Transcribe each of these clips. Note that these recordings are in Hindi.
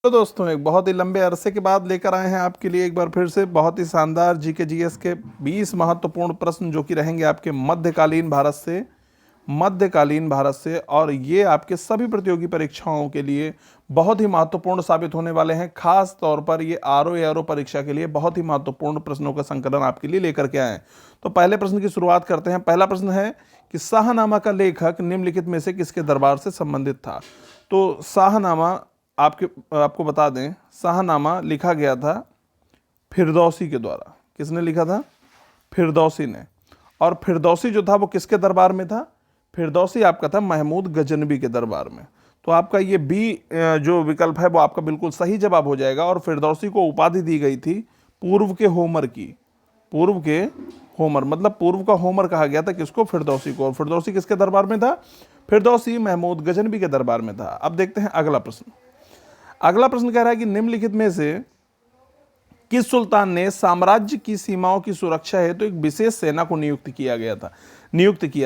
तो दोस्तों एक बहुत ही लंबे अरसे के बाद लेकर आए हैं आपके लिए एक बार फिर से बहुत ही शानदार जीके जीएस के 20 महत्वपूर्ण प्रश्न जो कि रहेंगे आपके मध्यकालीन भारत से और ये आपके सभी प्रतियोगी परीक्षाओं के लिए बहुत ही महत्वपूर्ण साबित होने वाले हैं। खास तौर पर ये आरओ एआरओ परीक्षा के लिए बहुत ही महत्वपूर्ण प्रश्नों का संकलन आपके लिए लेकर के आए हैं। तो पहले प्रश्न की शुरुआत करते हैं। पहला प्रश्न है कि शाहनामा का लेखक निम्नलिखित में से किसके दरबार से संबंधित था। तो शाहनामा आपको बता दें, शाहनामा लिखा गया था फिरदौसी के द्वारा। किसने लिखा था? फिरदौसी ने। और फिरदौसी जो था वो किसके दरबार में था? फिरदौसी आपका था महमूद गजनबी के दरबार में। तो आपका ये बी जो विकल्प है वो आपका बिल्कुल सही जवाब हो जाएगा। और फिरदौसी को उपाधि दी गई थी पूर्व के होमर की। पूर्व के होमर मतलब पूर्व का होमर कहा गया था किसको? फिरदौसी को। और फिरदौसी किसके दरबार में था? फिरदौसी महमूद गजनबी के दरबार में था। अब देखते हैं अगला प्रश्न। अगला प्रश्न कह रहा है कि निम्नलिखित में से किस सुल्तान ने साम्राज्य की सीमाओं की सुरक्षा हेतु एक विशेष सेना को नियुक्त किया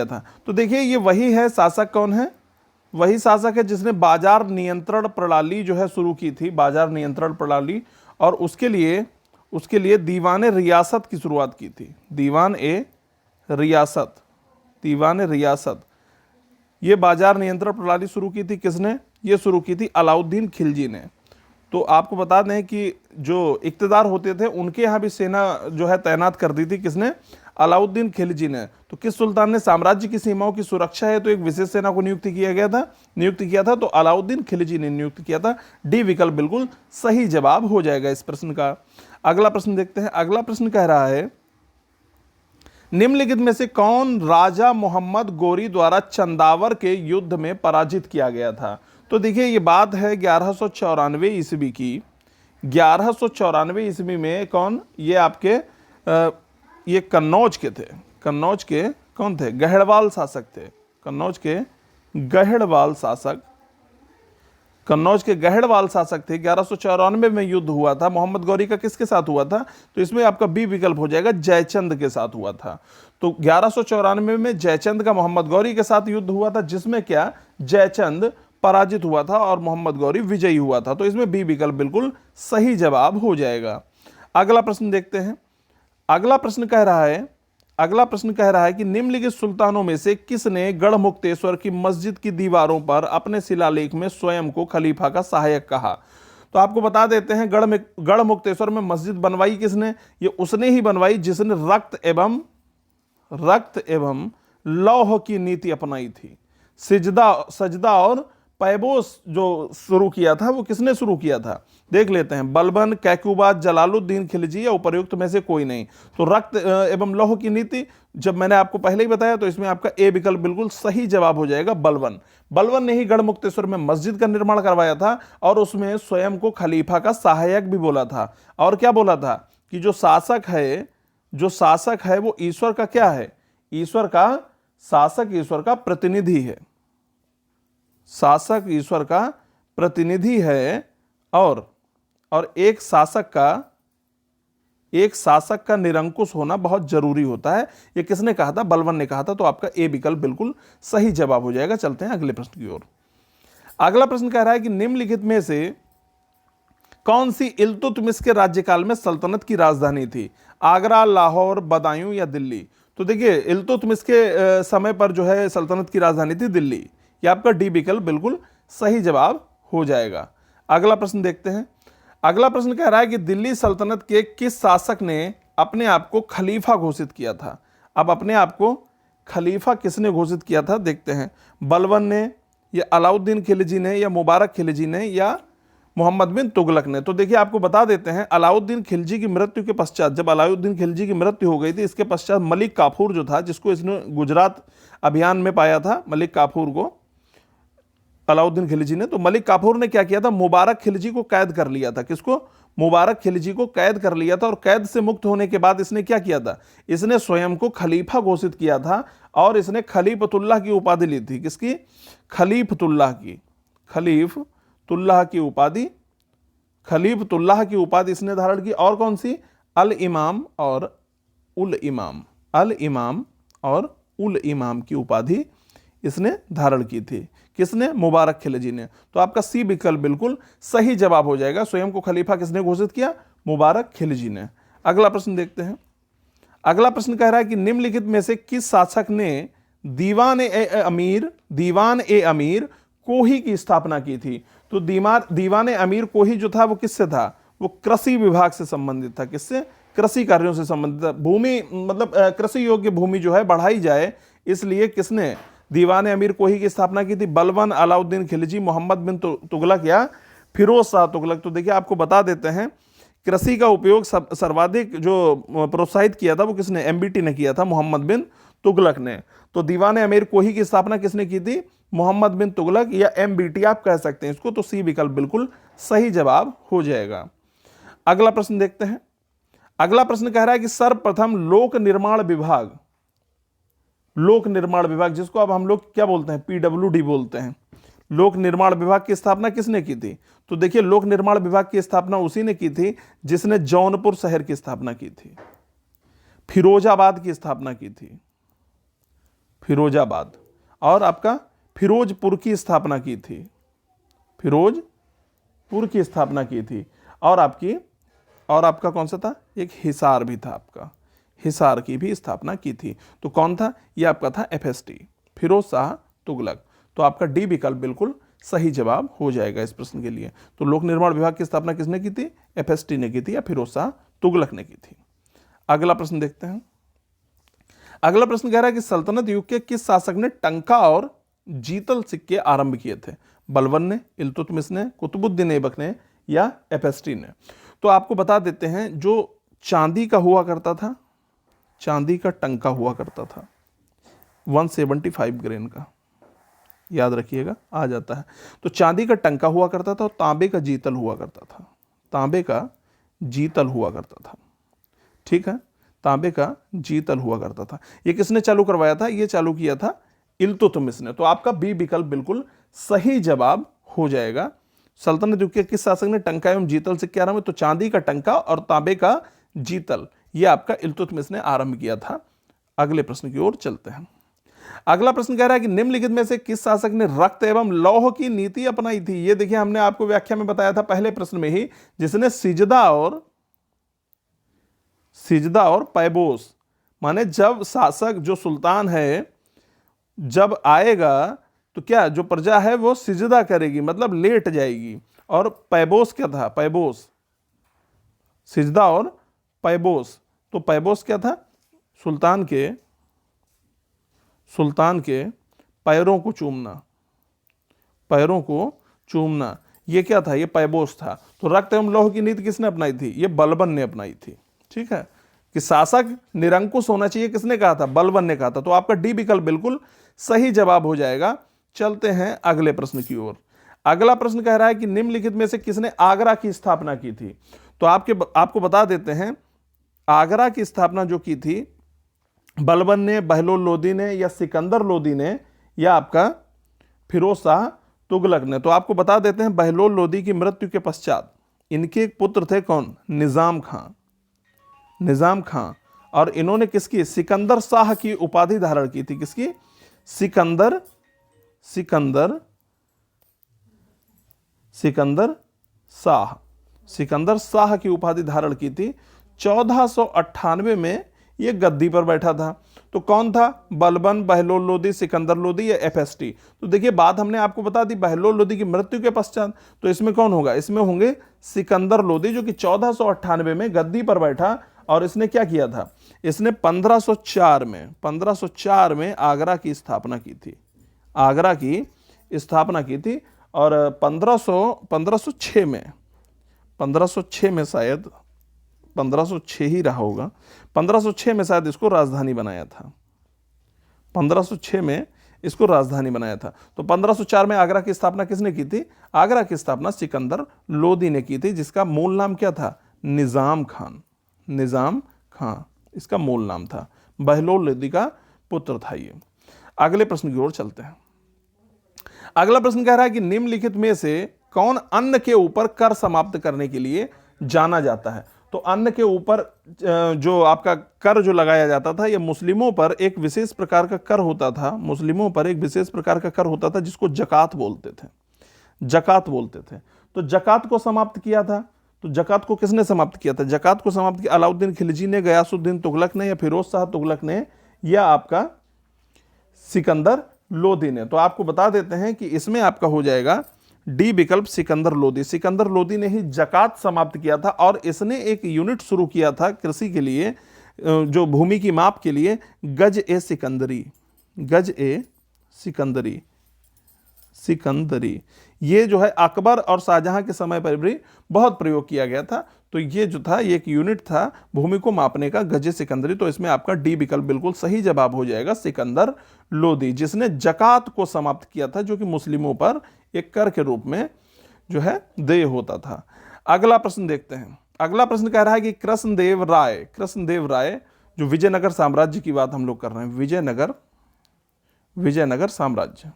था। तो देखिए ये वही है शासक। कौन है? वही शासक है जिसने बाजार नियंत्रण प्रणाली जो है शुरू की थी, बाजार नियंत्रण प्रणाली। और उसके लिए दीवान रियासत की शुरुआत की थी। दीवान रियासत ये बाजार नियंत्रण प्रणाली शुरू की थी किसने? ये शुरू की थी अलाउद्दीन खिलजी ने। तो आपको बता दें कि जो इक्तदार होते थे उनके यहाँ भी सेना जो है तैनात कर दी थी किसने? अलाउद्दीन खिलजी ने। तो किस सुल्तान ने साम्राज्य की सीमाओं की सुरक्षा है तो एक विशेष सेना को नियुक्त किया था? तो अलाउद्दीन खिलजी ने नियुक्त किया था। डी विकल्प बिल्कुल सही जवाब हो जाएगा इस प्रश्न का। अगला प्रश्न देखते हैं। अगला प्रश्न कह रहा है निम्नलिखित में से कौन राजा मोहम्मद गोरी द्वारा चंदावर के युद्ध में पराजित किया गया था। तो देखिए ये बात है 1194 ईस्वी की। 1194 ईस्वी में कौन? ये आपके ये कन्नौज के थे। कन्नौज के कौन थे? गहड़वाल शासक थे। कन्नौज के गहड़वाल शासक थे। 1194 में युद्ध हुआ था। मोहम्मद गौरी का किसके साथ हुआ था? तो इसमें आपका बी विकल्प हो जाएगा, जयचंद के साथ हुआ था। तो 1194 में जयचंद का मोहम्मद गौरी के साथ युद्ध हुआ था जिसमें क्या जयचंद पराजित हुआ था और मोहम्मद गौरी विजयी हुआ था। तो इसमें बी विकल्प बिल्कुल सही जवाब हो जाएगा। अगला प्रश्न देखते हैं। अगला प्रश्न कह रहा है कि निम्नलिखित सुल्तानों में से किसने गढ़मुक्तेश्वर की मस्जिद की दीवारों पर अपने शिलालेख में स्वयं को खलीफा का सहायक कहा। तो आपको बता देते हैं गढ़मुक्तेश्वर में मस्जिद बनवाई किसने? ये उसने ही बनवाई जिसने रक्त एवं लौह की नीति अपनाई थी। सजदा और पैबोस जो शुरू किया था वो किसने शुरू किया था? देख लेते हैं। बलबन, कैकुबा, जलालुद्दीन खिलजी या उपर्युक्त में से कोई नहीं। तो रक्त एवं लौह की नीति जब मैंने आपको पहले ही बताया तो इसमें आपका ए विकल्प बिल्कुल सही जवाब हो जाएगा, बलबन ने ही गढ़मुक्तेश्वर में मस्जिद का निर्माण करवाया था और उसमें स्वयं को खलीफा का सहायक भी बोला था। और क्या बोला था कि जो शासक है वो ईश्वर का क्या है? शासक ईश्वर का प्रतिनिधि है। शासक ईश्वर का प्रतिनिधि है। और एक शासक का निरंकुश होना बहुत जरूरी होता है। यह किसने कहा था? बलबन ने कहा था। तो आपका ए विकल्प बिल्कुल सही जवाब हो जाएगा। चलते हैं अगले प्रश्न की ओर। अगला प्रश्न कह रहा है कि निम्नलिखित में से कौन सी इल्तुतमिश के राज्यकाल में सल्तनत की राजधानी थी? आगरा, लाहौर, बदायूं या दिल्ली? तो देखिए इल्तुतमिश के समय पर जो है सल्तनत की राजधानी थी दिल्ली। यह आपका डी विकल्प बिल्कुल सही जवाब हो जाएगा। अगला प्रश्न देखते हैं। अगला प्रश्न कह रहा है कि दिल्ली सल्तनत के किस शासक ने अपने आप को खलीफा घोषित किया था? अब अपने आप को खलीफा किसने घोषित किया था देखते हैं। बलबन ने या अलाउद्दीन खिलजी ने या मुबारक खिलजी ने या मोहम्मद बिन तुगलक ने? तो देखिए आपको बता देते हैं अलाउद्दीन खिलजी की मृत्यु के पश्चात, जब अलाउद्दीन खिलजी की मृत्यु हो गई थी, इसके पश्चात मलिक काफूर जो था, जिसको इसने गुजरात अभियान में पाया था, मलिक काफूर को अलाउद्दीन खिलजी ने, तो मलिक काफूर ने क्या किया था? मुबारक खिलजी को कैद कर लिया था। किसको? मुबारक खिलजी को कैद कर लिया था। और कैद से मुक्त होने के बाद इसने क्या किया था? इसने स्वयं को खलीफा घोषित किया था और इसने खलीफतुल्लाह की उपाधि ली थी। किसकी? खलीफतुल्लाह की उपाधि इसने धारण की। और कौन सी? अल इमाम और उल इमाम की उपाधि इसने धारण की थी। किसने? मुबारक खिलजी ने। तो आपका सी विकल्प बिल्कुल सही जवाब हो जाएगा। स्वयं को खलीफा किसने घोषित किया? मुबारक खिलजी ने। अगला प्रश्न देखते हैं। अगला प्रश्न कह रहा है कि निम्नलिखित में से किस शासक ने दीवान ए अमीर कोही की स्थापना की थी? तो दीवान ए अमीर कोही जो था वो किससे था? वो कृषि विभाग से संबंधित था। किससे? कृषि कार्यों से संबंधित था। भूमि मतलब कृषि योग्य भूमि जो है बढ़ाई जाए, इसलिए किसने दीवान ए अमीर कोही की स्थापना की थी? बलबन, अलाउद्दीन खिलजी, मोहम्मद बिन तुगलक या फिरोज शाह तुगलक। तो देखिए आपको बता देते हैं, कृषि का उपयोग सर्वाधिक जो प्रोत्साहित किया था वो किसने? एमबीटी ने किया था, मोहम्मद बिन तुगलक ने। तो दीवान ए अमीर कोही की स्थापना किसने की थी? मोहम्मद बिन तुगलक या एमबीटी आप कह सकते हैं इसको। तो सी विकल्प बिल्कुल सही जवाब हो जाएगा। अगला प्रश्न देखते हैं। अगला प्रश्न कह रहा है कि सर्वप्रथम लोक निर्माण विभाग जिसको अब हम लोग क्या बोलते हैं? पीडब्ल्यूडी बोलते हैं। लोक निर्माण विभाग की स्थापना किसने की थी? तो देखिए लोक निर्माण विभाग की स्थापना उसी ने की थी जिसने जौनपुर शहर की स्थापना की थी, फिरोजाबाद की स्थापना की थी, फिरोजाबाद, और आपका फिरोजपुर की स्थापना की थी, फिरोजपुर की स्थापना की थी, और आपका कौन सा था? एक हिसार भी था, आपका हिसार की भी स्थापना की थी। तो कौन था? ये आपका था एफएसटी, फिरोज शाह तुगलक। तो आपका डी विकल्प बिल्कुल सही जवाब हो जाएगा इस प्रश्न के लिए। तो लोक निर्माण विभाग की स्थापना किसने की थी? एफएसटी ने की थी या फिरोज शाह तुगलक ने की थी। अगला प्रश्न देखते हैं। अगला प्रश्न कह रहा है कि सल्तनत युग के किस शासक ने टंका और जीतल सिक्के आरंभ किए थे? बलबन ने, इल्तुतमिश ने, कुतुबुद्दीन ऐबक ने या एफएसटी ने? तो आपको बता देते हैं, जो चांदी का हुआ करता था, चांदी का टंका हुआ करता था 175 ग्रेन का, याद रखिएगा आ जाता है। तो चांदी का टंका हुआ करता था और तांबे का जीतल हुआ करता था, तांबे का जीतल हुआ करता था। ठीक है, तांबे का जीतल हुआ करता था। ये किसने चालू करवाया था? ये चालू किया था इल्तुतमिश ने। तो आपका बी विकल्प बिल्कुल सही जवाब हो जाएगा। सल्तनत युग के किस शासक ने टंका एवं जीतल सिक्के आरंभ? तो चांदी का टंका और तांबे का जीतल ये आपका इल्तुतमिश ने आरंभ किया था। अगले प्रश्न की ओर चलते हैं। अगला प्रश्न कह रहा है कि निम्नलिखित में से किस शासक ने रक्त एवं लौह की नीति अपनाई थी? ये देखिए हमने आपको व्याख्या में बताया था पहले प्रश्न में ही, जिसने सिजदा और पैबोस, माने जब शासक जो सुल्तान है जब आएगा तो क्या जो प्रजा है वो सिजदा करेगी, मतलब लेट जाएगी। और पैबोस क्या था? पैबोस, सिजदा और पैबोस। तो पैबोस क्या था? सुल्तान के पैरों को चूमना, ये क्या था? ये पैबोस था। तो रक्त एवं लौह की नीति किसने अपनाई थी? ये बलबन ने अपनाई थी। ठीक है, कि शासक निरंकुश होना चाहिए किसने कहा था? बलबन ने कहा था। तो आपका डी विकल्प बिल्कुल सही जवाब हो जाएगा। चलते हैं अगले प्रश्न की ओर। अगला प्रश्न कह रहा है कि निम्नलिखित में से किसने आगरा की स्थापना की थी? तो आपको बता देते हैं, आगरा की स्थापना जो की थी बलबन ने, बहलोल लोदी ने या सिकंदर लोदी ने या आपका फिरोज शाह तुगलक ने? तो आपको बता देते हैं, बहलोल लोदी की मृत्यु के पश्चात इनके एक पुत्र थे, कौन? निजाम खां। और इन्होंने किसकी? सिकंदर शाह की उपाधि धारण की थी। किसकी? सिकंदर शाह की उपाधि धारण की थी। 1498 में ये गद्दी पर बैठा था। तो कौन था? बलबन, बहलोल लोदी, सिकंदर लोदी या एफएसटी? तो देखिए बात हमने आपको बता दी बहलोल लोदी की मृत्यु के पश्चात, तो इसमें कौन होगा? इसमें होंगे सिकंदर लोदी, जो कि 1498 में गद्दी पर बैठा। और इसने क्या किया था? इसने 1504 में आगरा की स्थापना की थी, और 1506 में शायद 1506 ही रहा होगा, 1506 में शायद इसको राजधानी बनाया था, 1506 में इसको राजधानी बनाया था। तो 1504 में आगरा की स्थापना किसने की थी? आगरा की स्थापना सिकंदर लोदी ने की थी, जिसका मूल नाम क्या था? निजाम खान इसका मूल नाम था। बहलोल लोदी का पुत्र था ये। अगले प्रश्न की ओर चलते हैं। अगला प्रश्न कह रहा है कि निम्नलिखित में से कौन अन्न के ऊपर कर समाप्त करने के लिए जाना जाता है? तो अन्न के ऊपर जो आपका कर जो लगाया जाता था, ये मुस्लिमों पर एक विशेष प्रकार का कर होता था, मुस्लिमों पर एक विशेष प्रकार का कर होता था जिसको जकात बोलते थे, जकात बोलते थे। तो जकात को समाप्त किया था। तो जकात को किसने समाप्त किया था? जकात को समाप्त किया अलाउद्दीन खिलजी ने, गयासुद्दीन तुगलक ने, या फिरोज शाह तुगलक ने, या आपका सिकंदर लोदी ने। तो आपको बता देते हैं कि इसमें आपका हो जाएगा डी विकल्प, सिकंदर लोदी। सिकंदर लोदी ने ही जकात समाप्त किया था और इसने एक यूनिट शुरू किया था कृषि के लिए, जो भूमि की माप के लिए, गज ए सिकंदरी, गज ए सिकंदरी, सिकंदरी। ये जो है अकबर और शाहजहां के समय पर भी बहुत प्रयोग किया गया था। तो ये जो था, ये एक यूनिट था भूमि को मापने का, गजे सिकंदरी। तो इसमें आपका डी विकल्प बिल्कुल सही जवाब हो जाएगा, सिकंदर लोदी, जिसने जकात को समाप्त किया था, जो कि मुस्लिमों पर एक कर के रूप में जो है देय होता था। अगला प्रश्न देखते हैं। अगला प्रश्न कह रहा है कि कृष्णदेव राय, कृष्णदेव राय, जो विजयनगर साम्राज्य की बात हम लोग कर रहे हैं, विजयनगर, विजयनगर साम्राज्य।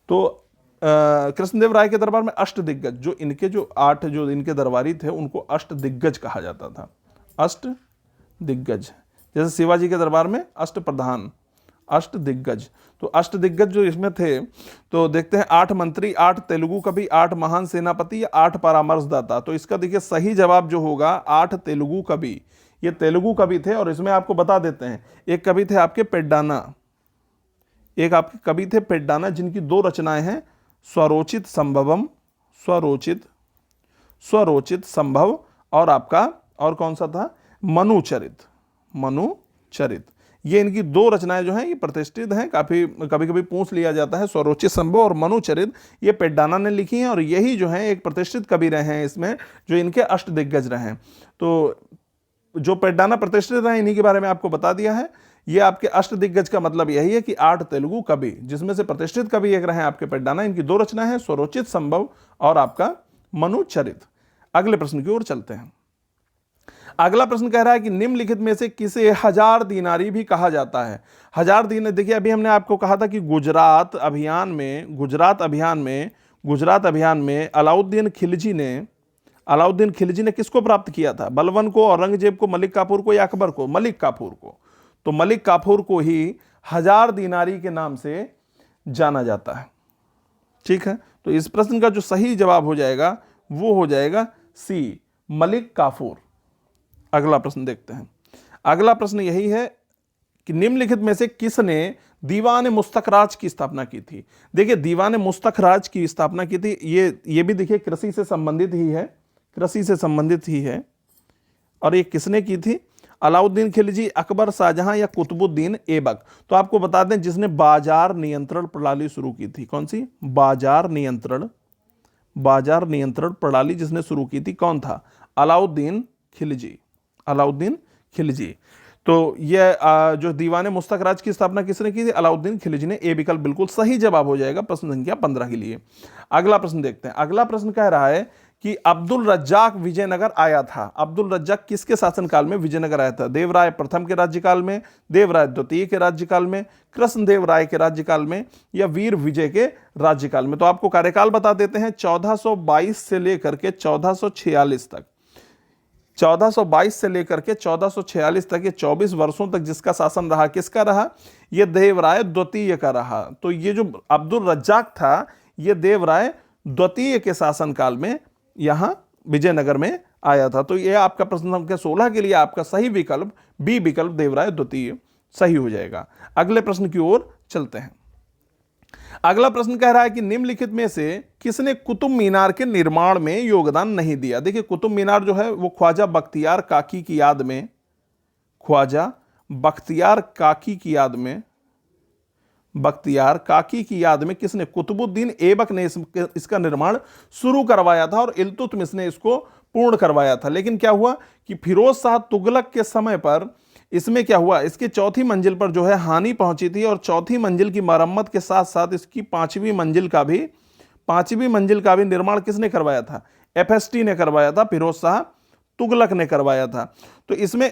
तो कृष्णदेव राय के दरबार में अष्ट दिग्गज, जो इनके जो 8 जो इनके दरबारी थे उनको अष्ट दिग्गज कहा जाता था, अष्ट दिग्गज। जैसे शिवाजी के दरबार में अष्ट प्रधान, अष्ट दिग्गज। तो अष्ट दिग्गज जो इसमें थे, तो देखते हैं 8 मंत्री, 8 तेलुगु कवि, 8 महान सेनापति, 8 परामर्शदाता। तो इसका देखिए सही जवाब जो होगा 8 तेलुगु कवि। ये तेलुगु कवि थे और इसमें आपको बता देते हैं, एक कवि थे आपके पेड्डाना, एक आपके कवि थे पेड्डाना, जिनकी 2 रचनाएं हैं, स्वरोचित संभवम, स्वरोचित, स्वरोचित संभव, और आपका और कौन सा था, मनुचरित, मनुचरित। ये इनकी 2 रचनाएं जो हैं ये प्रतिष्ठित हैं, काफी कभी कभी पूछ लिया जाता है। स्वरोचित संभव और मनुचरित ये पेड्डाना ने लिखी हैं और यही जो है एक प्रतिष्ठित कवि रहे हैं इसमें, जो इनके अष्ट दिग्गज रहे हैं। तो जो पेड्डाना प्रतिष्ठित रहे इन्हीं के बारे में आपको बता दिया है। ये आपके अष्ट दिग्गज का मतलब यही है कि 8 तेलुगु कवि, जिसमें से प्रतिष्ठित कवि एक रहे हैं आपके पेड्डाना। इनकी 2 रचना है, स्वरोचित संभव और आपका मनुचरित। अगले प्रश्न की ओर चलते हैं। अगला प्रश्न कह रहा है कि निम्नलिखित में से किसे 1000 दीनारी भी कहा जाता है? 1000 दीनार, देखिए अभी हमने आपको कहा था कि गुजरात अभियान में, गुजरात अभियान में अलाउद्दीन खिलजी ने किसको प्राप्त किया था? बलबन को, औरंगजेब को, मलिक काफूर को, या अकबर को? मलिक काफूर को। तो मलिक काफूर को ही 1000 दीनारी के नाम से जाना जाता है। ठीक है, तो इस प्रश्न का जो सही जवाब हो जाएगा वो हो जाएगा सी, मलिक काफूर। अगला प्रश्न देखते हैं। अगला प्रश्न यही है कि निम्नलिखित में से किसने दीवान मुस्तखराज की स्थापना की थी? देखिए दीवान मुस्तखराज की स्थापना की थी, ये भी देखिए कृषि से संबंधित ही है, कृषि से संबंधित ही है। और ये किसने की थी? अलाउद्दीन खिलजी, अकबर, शाहजहां, या कुतुबुद्दीन ऐबक? तो आपको बता दें जिसने बाजार नियंत्रण प्रणाली शुरू की थी, कौन सी? बाजार नियंत्रण प्रणाली जिसने शुरू की थी कौन था? अलाउद्दीन खिलजी, अलाउद्दीन खिलजी। तो ये जो दीवान मुस्तखराज की स्थापना किसने की थी? अलाउद्दीन खिलजी ने। ए विकल्प बिल्कुल सही जवाब हो जाएगा प्रश्न संख्या 15 के लिए। अगला प्रश्न देखते हैं। अगला प्रश्न कह रहा है कि अब्दुल रज्जाक विजयनगर आया था। अब्दुल रज्जाक किसके शासनकाल में विजयनगर आया था? देवराय प्रथम के राज्यकाल में, देवराय द्वितीय के राज्यकाल में, कृष्णदेव राय के राज्यकाल में, या वीर विजय के राज्यकाल में? तो आपको कार्यकाल बता देते हैं, 1422 से लेकर के 1446 तक, 1422 से लेकर के 1446 तक, ये 24 वर्षों तक जिसका शासन रहा, किसका रहा? ये देवराय द्वितीय का रहा। तो ये जो अब्दुल रज्जाक था, ये देवराय द्वितीय के शासनकाल में यहां विजयनगर में आया था। तो ये आपका प्रश्न संख्या 16 के लिए आपका सही विकल्प बी विकल्प, देवराय द्वितीय, सही हो जाएगा। अगले प्रश्न की ओर चलते हैं। अगला प्रश्न कह रहा है कि निम्नलिखित में से किसने कुतुब मीनार के निर्माण में योगदान नहीं दिया? देखिए कुतुब मीनार जो है वो ख्वाजा बख्तियार काकी की याद में, ख्वाजा बख्तियार काकी की याद में, बख्तियार काकी की याद में किसने? कुतुबुद्दीन ऐबक ने इसका निर्माण शुरू करवाया था और इल्तुतमिश ने इसको पूर्ण करवाया था। लेकिन क्या हुआ कि फिरोज शाह तुगलक के समय पर इसमें क्या हुआ, इसके चौथी मंजिल पर जो है हानि पहुंची थी और चौथी मंजिल की मरम्मत के साथ साथ इसकी पांचवी मंजिल का भी निर्माण किसने करवाया था? एफएसटी ने करवाया था, फिरोज शाह तुगलक ने करवाया था। तो इसमें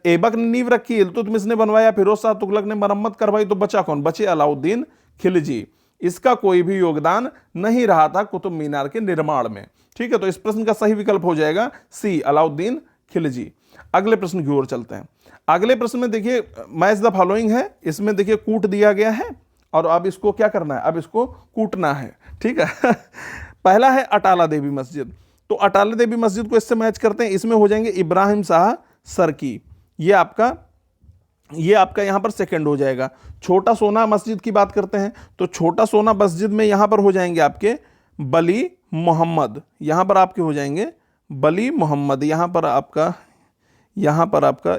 ऐबक ने नींव रखी, इल्तुतमिश ने बनवाया, फिरोज शाह तुगलक ने मरम्मत करवाई, तो बचा कौन? बचे अलाउद्दीन खिलजी। इसका कोई भी योगदान नहीं रहा था कुतुब मीनार के निर्माण में। ठीक है, तो इस प्रश्न का सही विकल्प हो जाएगा सी, अलाउद्दीन खिलजी। अगले प्रश्न की ओर चलते हैं। अगले प्रश्न में देखिए मैच द फॉलोइंग है, इसमें देखिए कूट दिया गया है और अब इसको क्या करना है, अब इसको कूटना है। ठीक है पहला है अटाला देवी मस्जिद, तो अटाला देवी मस्जिद को इससे मैच करते हैं, इसमें हो जाएंगे इब्राहिम शाह सरकी, ये आपका यहां पर सेकंड हो जाएगा। छोटा सोना मस्जिद की बात करते हैं तो छोटा सोना मस्जिद में यहां पर हो जाएंगे आपके बली मोहम्मद, यहां पर आपके हो जाएंगे बली मोहम्मद, यहां पर आपका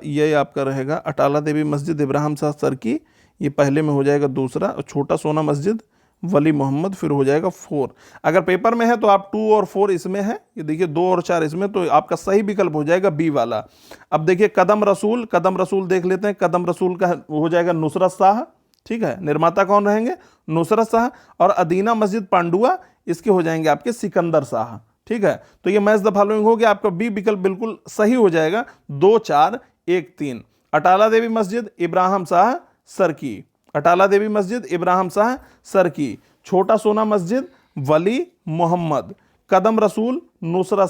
ये आपका रहेगा अटाला देवी मस्जिद इब्राहिम शाह सरकी, ये पहले में हो जाएगा दूसरा, और छोटा सोना मस्जिद वली मोहम्मद फिर हो जाएगा 4। अगर पेपर में है तो आप 2 और 4 इसमें है, ये देखिए 2 और 4 इसमें, तो आपका सही विकल्प हो जाएगा बी वाला। अब देखिए कदम रसूल देख लेते हैं, कदम रसूल का हो जाएगा नुसरत शाह। ठीक है, निर्माता कौन रहेंगे, नुसरत शाह। और अदीना मस्जिद पांडुआ, इसके हो जाएंगे आपके सिकंदर शाह। ठीक है, तो ये मैच द फॉलोइंग हो गया, आपका बी विकल्प बिल्कुल सही हो जाएगा। 2 4 1 3 अटाला देवी मस्जिद इब्राहिम शाह सरकी, अटाला देवी मस्जिद इब्राहिम शाह सरकी, छोटा सोना मस्जिद वली मोहम्मद, कदम रसूल नुसरत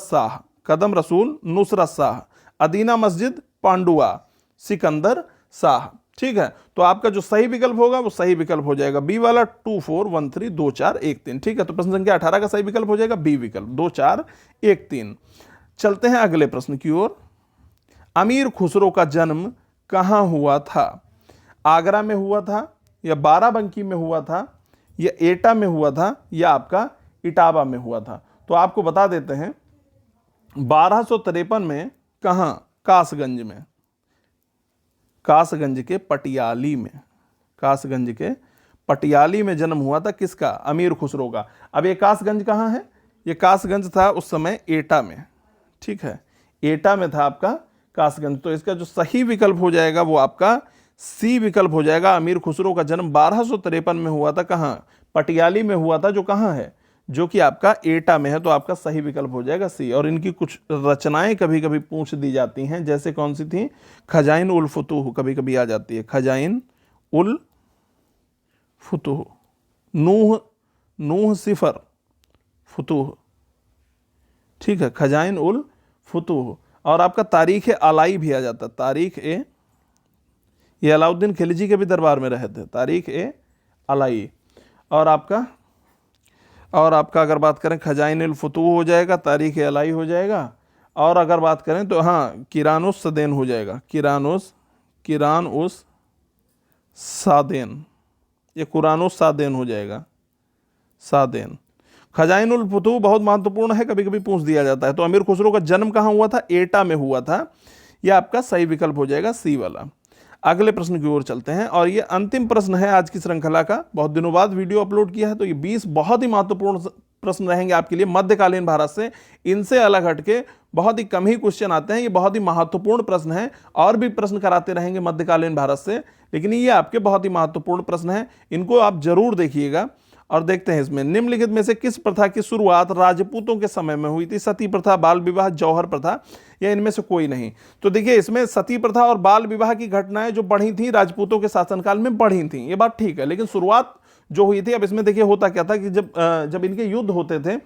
शाह, अदीना मस्जिद पांडुआ सिकंदर शाह। ठीक है, तो आपका जो सही विकल्प होगा वो सही विकल्प हो जाएगा बी वाला 2 4 1 3 2 4 1 3। ठीक है, तो प्रश्न संख्या 18 का सही विकल्प हो जाएगा बी विकल्प 2 4 1 3। चलते हैं अगले प्रश्न की ओर। अमीर खुसरो का जन्म कहां हुआ था, आगरा में हुआ था या बाराबंकी में हुआ था या एटा में हुआ था या आपका इटावा में हुआ था। तो आपको बता देते हैं 1253 में कहां, कासगंज में, कासगंज के पटियाली में जन्म हुआ था किसका, अमीर खुसरो का। अब ये कासगंज कहां है, ये कासगंज था उस समय एटा में। ठीक है, एटा में था आपका कासगंज, तो इसका जो सही विकल्प हो जाएगा वो आपका सी विकल्प हो जाएगा। अमीर खुसरो का जन्म 1253 में हुआ था, कहां, पटियाली में हुआ था, जो कहां है, जो कि आपका एटा में है, तो आपका सही विकल्प हो जाएगा सी। और इनकी कुछ रचनाएं कभी कभी पूछ दी जाती हैं, जैसे कौन सी थी, खजाइन उल फुतूह कभी कभी आ जाती है, खजाइन उल फुतूह, नूह सिफर फुतूह। ठीक है, खजाइन उल फुतूह। और आपका तारीख अलाई भी आ जाता, तारीख ए, ये अलाउद्दीन खिलजी के भी दरबार में रहे थे, तारीख ए अलाई। और आपका अगर बात करें खजाइन उल फुतूह हो जाएगा, तारीख ए अलाई हो जाएगा। और अगर बात करें तो हाँ किरानुस सदेन हो जाएगा, किरानुस सादेन, ये कुरानुस सादेन हो जाएगा, सादेन। खजाइन उल फुतूह बहुत महत्वपूर्ण है, कभी कभी पूछ दिया जाता है। तो अमीर खुसरो का जन्म कहाँ हुआ था, एटा में हुआ था, यह आपका सही विकल्प हो जाएगा सी वाला। अगले प्रश्न की ओर चलते हैं और ये अंतिम प्रश्न है आज की श्रृंखला का। बहुत दिनों बाद वीडियो अपलोड किया है, तो ये 20 बहुत ही महत्वपूर्ण प्रश्न रहेंगे आपके लिए मध्यकालीन भारत से। इनसे अलग हटके बहुत ही कम ही क्वेश्चन आते हैं, ये बहुत ही महत्वपूर्ण प्रश्न है। और भी प्रश्न कराते रहेंगे मध्यकालीन भारत से, लेकिन ये आपके बहुत ही महत्वपूर्ण प्रश्न है, इनको आप जरूर देखिएगा। और देखते हैं इसमें निम्नलिखित में से किस प्रथा की शुरुआत राजपूतों के समय में हुई थी, सती प्रथा, बाल विवाह, जौहर प्रथा, या इनमें से कोई नहीं। तो देखिए इसमें सती प्रथा और बाल विवाह की घटनाएं जो बढ़ी थी राजपूतों के शासनकाल में बढ़ी थी, ये बात ठीक है, लेकिन शुरुआत जो हुई थी, अब इसमें देखिए होता क्या था कि जब इनके युद्ध होते थे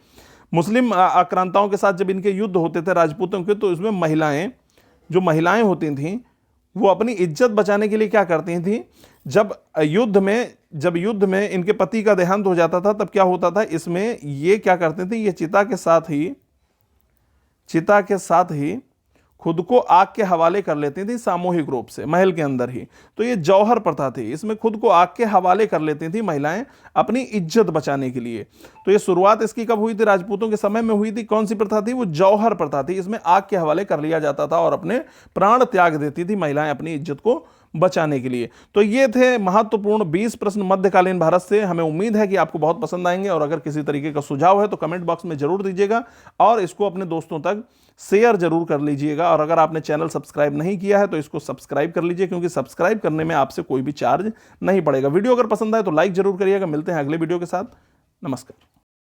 मुस्लिम आक्रांताओं के साथ, जब इनके युद्ध होते थे राजपूतों के, तो इसमें महिलाएं होती थीं वो अपनी इज्जत बचाने के लिए क्या करती थीं, जब युद्ध में इनके पति का देहांत हो जाता था, तब क्या होता था, इसमें ये क्या करते थे, ये चिता के साथ ही खुद को आग के हवाले कर लेती थी सामूहिक रूप से महल के अंदर ही। तो ये जौहर प्रथा थी, इसमें खुद को आग के हवाले कर लेती थी महिलाएं अपनी इज्जत बचाने के लिए। तो ये शुरुआत इसकी कब हुई थी, राजपूतों के समय में हुई थी। कौन सी प्रथा थी, वो जौहर प्रथा थी। इसमें आग के हवाले कर लिया जाता था और अपने प्राण त्याग देती थी महिलाएं अपनी इज्जत को बचाने के लिए। तो ये थे महत्वपूर्ण 20 प्रश्न मध्यकालीन भारत से। हमें उम्मीद है कि आपको बहुत पसंद आएंगे, और अगर किसी तरीके का सुझाव है तो कमेंट बॉक्स में जरूर दीजिएगा और इसको अपने दोस्तों तक शेयर जरूर कर लीजिएगा। और अगर आपने चैनल सब्सक्राइब नहीं किया है तो इसको सब्सक्राइब कर लीजिए, क्योंकि सब्सक्राइब करने में आपसे कोई भी चार्ज नहीं पड़ेगा। वीडियो अगर पसंद आए तो लाइक जरूर करिएगा। मिलते हैं अगले वीडियो के साथ। नमस्कार।